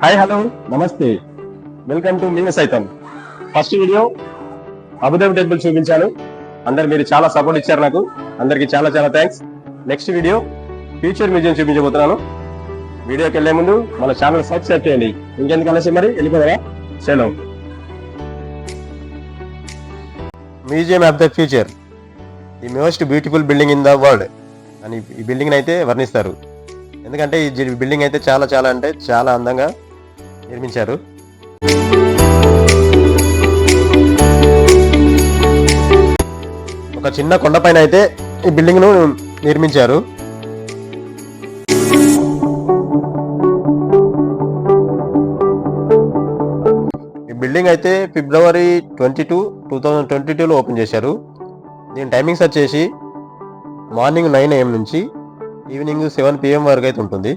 Hi hello నమస్తే, welcome to మేము సైతం. ఫస్ట్ వీడియో అబుదాబి టెంపుల్ చూపించాను. అందరు మీరు చాలా సపోర్ట్ ఇచ్చారు నాకు, అందరికి చాలా చాలా thanks. Next video future museum చూపించబోతున్నాను. వీడియోకి వెళ్లే ముందు మన ఛానల్ సబ్స్క్రైబ్ చేయండి. ఇంకెందుకు అనేసి మరి వెళ్ళిపోదా. చలో, museum of the future, the most beautiful building in the world అని ఈ బిల్డింగ్ అయితే వర్ణిస్తారు. ఎందుకంటే ఈ బిల్డింగ్ అయితే చాలా చాలా అంటే చాలా అందంగా నిర్మించారు. ఒక చిన్న కొండపైన అయితే ఈ బిల్డింగ్ ను నిర్మించారు. ఈ బిల్డింగ్ అయితే ఫిబ్రవరి 22, 2022లో ఓపెన్ చేశారు. దీని టైమింగ్స్ వచ్చేసి మార్నింగ్ 9 AM నుంచి ఈవినింగ్ 7 PM వరకు అయితే ఉంటుంది.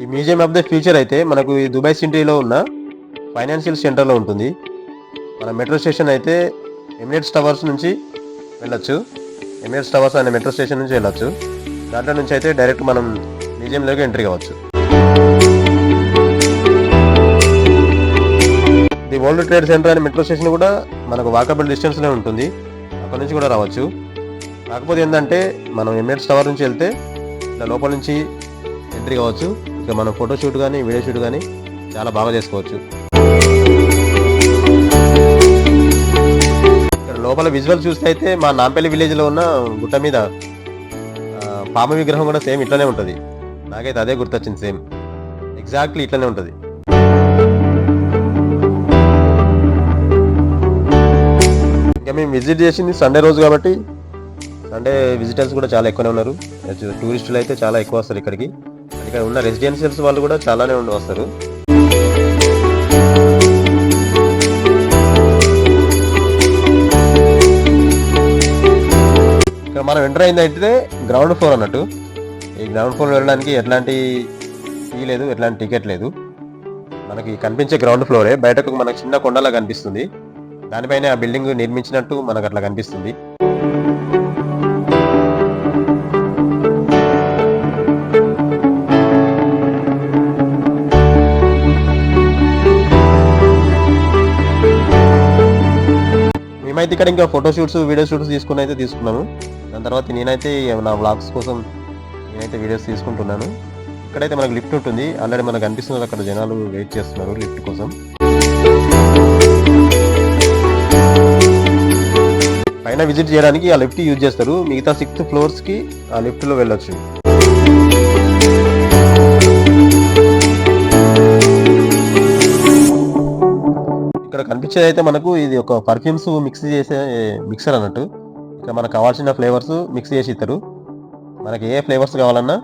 ఈ మ్యూజియం ఆఫ్ ద ఫ్యూచర్ అయితే మనకు ఈ దుబాయ్ సిటీలో ఉన్న ఫైనాన్షియల్ సెంటర్లో ఉంటుంది. మన మెట్రో స్టేషన్ అయితే ఎమిరేట్స్ టవర్స్ నుంచి వెళ్ళొచ్చు. ఎమిరేట్స్ టవర్స్ అనే మెట్రో స్టేషన్ నుంచి వెళ్ళొచ్చు. దాంట్లో నుంచి అయితే డైరెక్ట్ మనం మ్యూజియంలోకి ఎంట్రీ కావచ్చు. ది వరల్డ్ ట్రేడ్ సెంటర్ అనే మెట్రో స్టేషన్ కూడా మనకు వాకబుల్ డిస్టెన్స్లో ఉంటుంది. అక్కడ నుంచి కూడా రావచ్చు. కాకపోతే ఏంటంటే మనం ఎమిరేట్స్ టవర్ నుంచి వెళ్తే ఇలా లోపల నుంచి ఎంట్రీ కావచ్చు. ఇక మనం ఫోటోషూట్ కానీ వీడియో షూట్ కానీ చాలా బాగా చేసుకోవచ్చు. ఇక్కడ లోపల విజువల్ చూస్తే అయితే మా నాంపల్లి విలేజ్లో ఉన్న గుట్ట మీద పాము విగ్రహం కూడా సేమ్ ఇట్లానే ఉంటుంది. నాకైతే అదే గుర్తొచ్చింది. సేమ్ ఎగ్జాక్ట్లీ ఇట్లానే ఉంటుంది. ఇంకా మేము విజిట్ చేసింది సండే రోజు కాబట్టి సండే విజిటర్స్ కూడా చాలా ఎక్కువనే ఉన్నారు. టూరిస్టులు అయితే చాలా ఎక్కువ వస్తారు ఇక్కడికి. ఇక్కడ ఉన్న రెసిడెన్షియల్స్ వాళ్ళు కూడా చాలానే వస్తారు. ఇక్కడ మనం ఎంటర్ అయిందంటే గ్రౌండ్ ఫ్లోర్ అన్నట్టు. ఈ గ్రౌండ్ ఫ్లోర్ వెళ్ళడానికి ఎట్లాంటి ఫీ లేదు, ఎట్లాంటి టికెట్ లేదు. మనకి కనిపించే గ్రౌండ్ ఫ్లోరే. బయటకు మనకు చిన్న కొండలా కనిపిస్తుంది. దానిపైన ఆ బిల్డింగ్ నిర్మించినట్టు మనకు అట్లా కనిపిస్తుంది. మేమైతే ఇక్కడ ఇంకా ఫోటో షూట్స్ వీడియో షూట్స్ తీసుకున్నాము. దాని తర్వాత నేనైతే నా వ్లాగ్స్ కోసం నేనైతే వీడియోస్ తీసుకుంటున్నాను. ఇక్కడైతే మనకు లిఫ్ట్ ఉంటుంది. ఆల్రెడీ మనకు కనిపిస్తున్నారు అక్కడ జనాలు వెయిట్ చేస్తున్నారు లిఫ్ట్ కోసం. పైన విజిట్ చేయడానికి ఆ లిఫ్ట్ యూజ్ చేస్తారు. మిగతా 6th ఫ్లోర్స్ కి ఆ లిఫ్ట్ లో వెళ్ళొచ్చు. ఇక్కడ కనిపించేది అయితే మనకు ఇది ఒక పర్ఫ్యూమ్స్ మిక్స్ చేసే మిక్సర్ అన్నట్టు. ఇక్కడ మనకు కావాల్సిన ఫ్లేవర్స్ మిక్స్ చేసి ఇస్తారు. మనకి ఏ ఫ్లేవర్స్ కావాలన్నా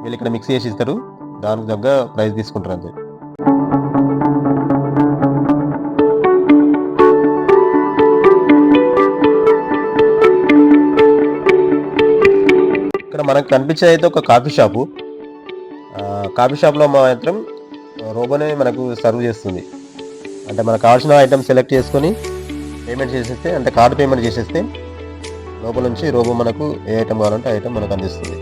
వీళ్ళు ఇక్కడ మిక్స్ చేసి ఇస్తారు. దానికి తగ్గ ప్రైస్ తీసుకుంటారు అంతే. ఇక్కడ మనకు కనిపించేది అయితే ఒక కాఫీ షాపు. కాఫీ షాప్లో మాత్రం రోబోనే మనకు సర్వ్ చేస్తుంది. అంటే మనకు కావాల్సిన ఐటమ్ సెలెక్ట్ చేసుకొని పేమెంట్ చేసేస్తే, అంటే కార్డు పేమెంట్ చేసేస్తే లోపల నుంచి రోబో మనకు ఏ ఐటమ్ కావాలంటే ఆ ఐటమ్ మనకు అందిస్తుంది.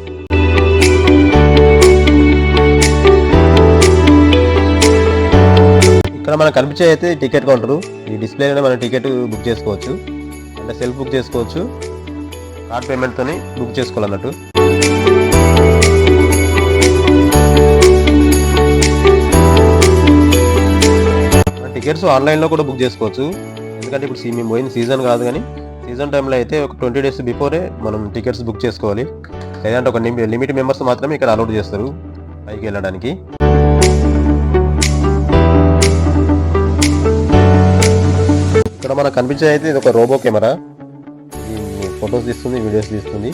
ఇక్కడ మనకు కనిపించే అయితే టికెట్ కౌంటరు. ఈ డిస్ప్లేలోనే మనం టికెట్ బుక్ చేసుకోవచ్చు. అంటే సెల్ఫ్ బుక్ చేసుకోవచ్చు, కార్డ్ పేమెంట్తో బుక్ చేసుకోవాలన్నట్టు. టికెట్స్ ఆన్లైన్లో కూడా బుక్ చేసుకోవచ్చు. ఎందుకంటే ఇప్పుడు మేము పోయిన సీజన్ కాదు, కానీ సీజన్ టైంలో అయితే ఒక 20 days బిఫోరే మనం టికెట్స్ బుక్ చేసుకోవాలి. లేదంటే ఒక లిమిట్ మెంబర్స్ మాత్రమే ఇక్కడ అలౌడ్ చేస్తారు పైకి వెళ్ళడానికి. ఇక్కడ మనకు కనిపించేది అయితే ఇది ఒక రోబో కెమెరా. ఫొటోస్ తీస్తుంది, వీడియోస్ తీస్తుంది.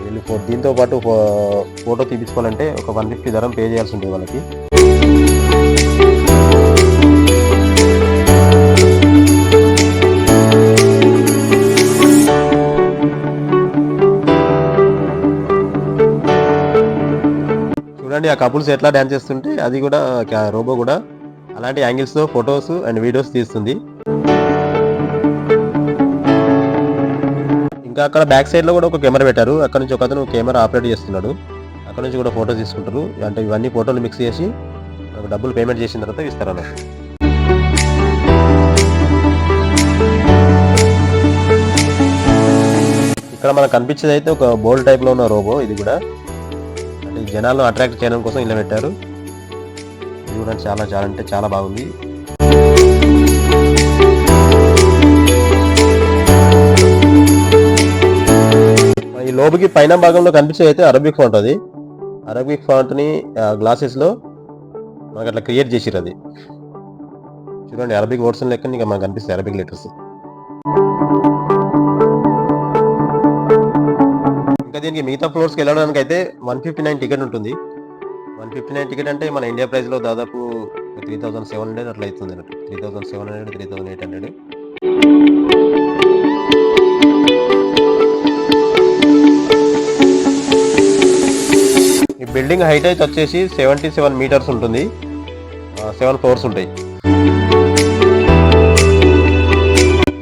వీళ్ళు దీంతో పాటు ఫోటో తీపించుకోవాలంటే ఒక 150 ధరం పే చేయాల్సి ఉంటుంది వాళ్ళకి. చూడండి ఆ కపుల్స్ ఎట్లా డ్యాన్స్ చేస్తుంటే అది కూడా రోబో కూడా అలాంటి యాంగిల్స్తో ఫొటోస్ అండ్ వీడియోస్ తీస్తుంది. ఇంకా అక్కడ బ్యాక్ సైడ్ లో కూడా ఒక కెమెరా పెట్టారు. అక్కడ నుంచి ఒక అతను కెమెరా ఆపరేట్ చేస్తున్నాడు. అక్కడ నుంచి కూడా ఫోటో తీసుకుంటారు. అంటే ఇవన్నీ ఫోటోలు మిక్స్ చేసి డబ్బులు పేమెంట్ చేసిన తర్వాత ఇస్తారు అన్నట్టు. ఇక్కడ మనకు కనిపించేది అయితే ఒక బోల్ టైప్ లో ఉన్న రోబో. ఇది కూడా అంటే జనాలను అట్రాక్ట్ చేయడం కోసం ఇలా పెట్టారు. ఇది కూడా చాలా చాలా అంటే చాలా బాగుంది. ఈ లోబుకి పైన భాగంలో కనిపించేది అయితే అరబిక్ ఫాంట్. అది అరబిక్ ఫాంట్ ని గ్లాసెస్ లో మనకు అట్లా క్రియేట్ చేసిరు. అది చూడండి, అరబిక్ వర్డ్స్ లెక్క ఇంకా మనకు కనిపిస్తాయి అరబిక్ లెటర్స్. ఇంకా దీనికి మిగతా ఫ్లోర్స్కి వెళ్ళడానికి అయితే 159 టికెట్ ఉంటుంది. 159 టికెట్ అంటే మన ఇండియా ప్రైస్ లో దాదాపు 3700 అట్లా అవుతుంది అన్నట్టు. 3700 3800. ఈ బిల్డింగ్ హైట్ అయితే వచ్చేసి 77 మీటర్స్ ఉంటుంది. 7 ఫ్లోర్స్ ఉంటాయి.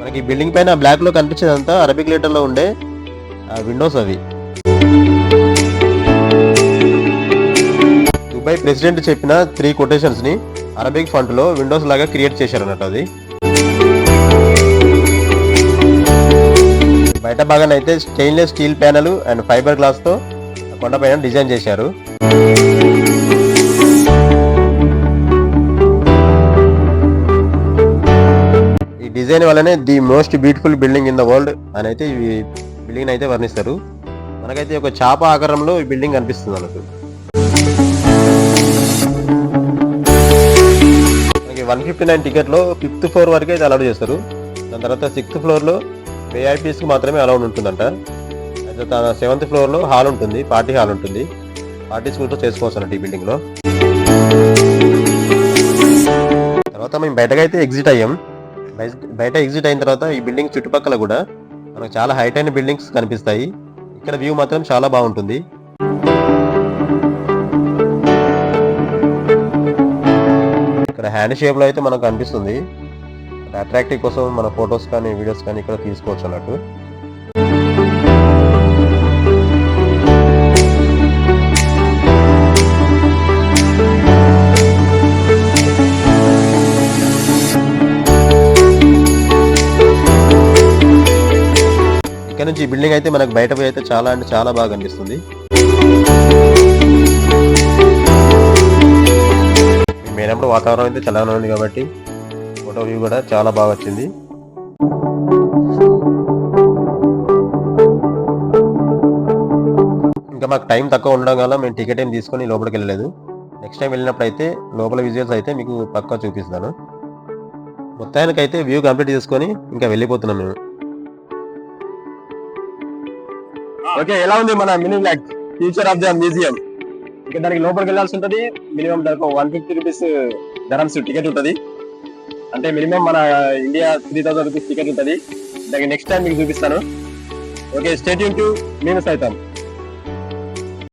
మనకి ఈ బిల్డింగ్ పైన బ్లాక్ లో కనిపించేదంతా అరబిక్ లెటర్ లో ఉండే విండోస్. అవి దుబాయ్ ప్రెసిడెంట్ చెప్పిన 3 కొటేషన్స్ ని అరబిక్ ఫాంట్ లో విండోస్ లాగా క్రియేట్ చేశారు అన్నట్టు. అది బయట భాగాన అయితే stainless steel panel and fibre glass తో కొండపైన డిజైన్ చేశారు. ఈ డిజైన్ వల్లనే the most beautiful building in the world అని అయితే ఈ బిల్డింగ్ అయితే వర్ణిస్తారు. మనకైతే ఒక చాప ఆకారంలో ఈ బిల్డింగ్ కనిపిస్తుంది అన్నట్టు. మనకి 159 టికెట్ లో 5th ఫ్లోర్ వరకు అయితే అలౌడ్ చేస్తారు. దాని తర్వాత 6th ఫ్లోర్ లో VIPs కి మాత్రమే అలౌడ్ ఉంటుందంట. అయితే 7th ఫ్లోర్ లో హాల్ ఉంటుంది, పార్టీ హాల్ ఉంటుంది. పార్టీస్ కూడా చేసుకోవచ్చు అన్నట్టు ఈ బిల్డింగ్ లో. తర్వాత మేము బయటకైతే ఎగ్జిట్ అయ్యాం. బయట ఎగ్జిట్ అయిన తర్వాత ఈ బిల్డింగ్ చుట్టుపక్కల కూడా మనకు చాలా హైట్ అయిన బిల్డింగ్స్ కనిపిస్తాయి. ఇక్కడ వ్యూ మాత్రం చాలా బాగుంటుంది. ఇక్కడ హ్యాండ్ షేప్ లో అయితే మనకు కనిపిస్తుంది. అట్రాక్టివ్ కోసం మన ఫొటోస్ కానీ వీడియోస్ కానీ ఇక్కడ తీసుకోవచ్చు అన్నట్టు. ఇక్కడ నుంచి ఈ బిల్డింగ్ అయితే మనకు బయట పోయి అయితే చాలా అంటే చాలా బాగా కనిపిస్తుంది. మేనప్పుడు వాతావరణం అయితే చల్లగా ఉంది కాబట్టి ఫోటో వ్యూ కూడా చాలా బాగా వచ్చింది. ఇంకా మాకు టైం తక్కువ ఉండడం వల్ల మేము టికెట్ ఏం తీసుకొని లోపలికి వెళ్ళలేదు. నెక్స్ట్ టైం వెళ్ళినప్పుడు అయితే లోపల విజువల్స్ అయితే మీకు పక్కా చూపిస్తాను. మొత్తానికి అయితే వ్యూ కంప్లీట్ చేసుకొని ఇంకా వెళ్ళిపోతున్నాం మేము. ఓకే, ఎలా ఉంది మన mini black future of the museum? ఇంకా దానికి లోపలికి వెళ్ళాల్సి ఉంటుంది. మినిమం దానికి 150 రూపీస్ దరమ్స్ టికెట్ ఉంటుంది. అంటే మినిమం మన ఇండియా 3000 రూపీస్ టికెట్ ఉంటుంది. దానికి నెక్స్ట్ టైం మీకు చూపిస్తాను. ఓకే, స్టే ట్యూన్ టు మేము సైతం.